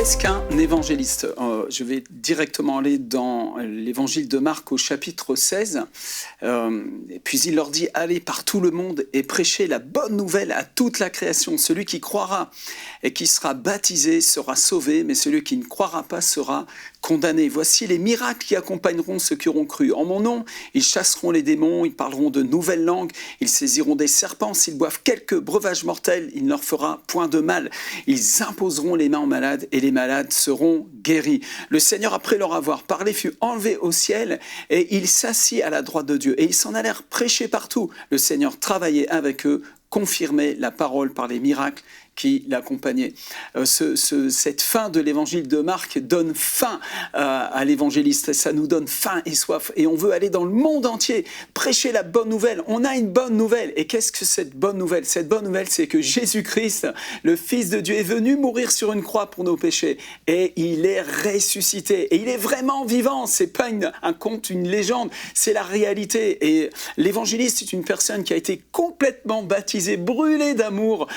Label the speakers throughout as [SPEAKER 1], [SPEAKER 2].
[SPEAKER 1] Qu'est-ce qu'un évangéliste ? Je vais directement aller dans l'évangile de Marc au chapitre 16. Et puis il leur dit « Allez par tout le monde et prêchez la bonne nouvelle à toute la création. Celui qui croira et qui sera baptisé sera sauvé, mais celui qui ne croira pas sera condamné. Voici les miracles qui accompagneront ceux qui auront cru. En mon nom, ils chasseront les démons, ils parleront de nouvelles langues, ils saisiront des serpents. S'ils boivent quelques breuvages mortels, il ne leur fera point de mal. Ils imposeront les mains aux malades et les malades seront guéris. » Le Seigneur, après leur avoir parlé, fut enlevé au ciel et il s'assit à la droite de Dieu. Et ils s'en allèrent prêcher partout. Le Seigneur travaillait avec eux, confirmait la parole par les miracles qui l'accompagnaient. Cette fin de l'évangile de Marc donne faim à l'évangéliste. Ça nous donne faim et soif. Et on veut aller dans le monde entier, prêcher la bonne nouvelle. On a une bonne nouvelle. Et qu'est-ce que cette bonne nouvelle ? Cette bonne nouvelle, c'est que Jésus-Christ, le Fils de Dieu, est venu mourir sur une croix pour nos péchés. Et il est ressuscité. Et il est vraiment vivant. C'est pas un conte, une légende. C'est la réalité. Et l'évangéliste est une personne qui a été complètement baptisée, brûlée d'amour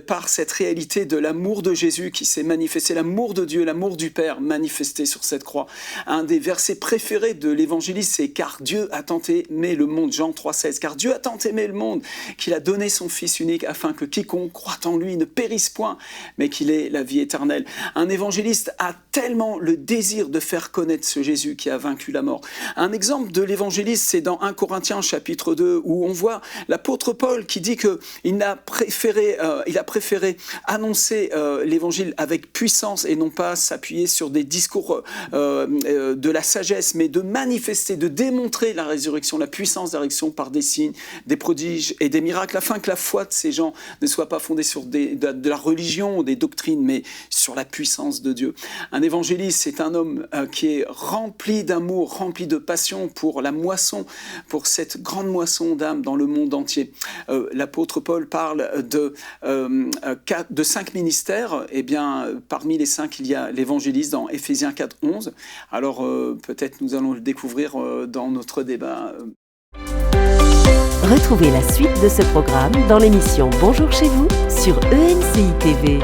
[SPEAKER 1] par cette réalité de l'amour de Jésus qui s'est manifesté, l'amour de Dieu, l'amour du Père manifesté sur cette croix. Un des versets préférés de l'évangéliste, c'est « Car Dieu a tant aimé le monde », Jean 3,16. « Car Dieu a tant aimé le monde qu'il a donné son Fils unique afin que quiconque croit en lui ne périsse point, mais qu'il ait la vie éternelle. » Un évangéliste a tellement le désir de faire connaître ce Jésus qui a vaincu la mort. Un exemple de l'évangéliste, c'est dans 1 Corinthiens chapitre 2, où on voit l'apôtre Paul qui dit qu'il a préféré annoncer l'évangile avec puissance et non pas s'appuyer sur des discours de la sagesse, mais de manifester, de démontrer la résurrection, la puissance de la résurrection par des signes, des prodiges et des miracles, afin que la foi de ces gens ne soit pas fondée sur de la religion ou des doctrines, mais sur la puissance de Dieu. Un évangéliste, c'est un homme qui est rempli d'amour, rempli de passion pour la moisson, pour cette grande moisson d'âmes dans le monde entier. L'apôtre Paul parle de 5 ministères. Eh bien, parmi les 5, il y a l'évangéliste dans Éphésiens 4, 11. Alors, peut-être nous allons le découvrir dans notre débat.
[SPEAKER 2] Retrouvez la suite de ce programme dans l'émission Bonjour chez vous sur ENCI TV.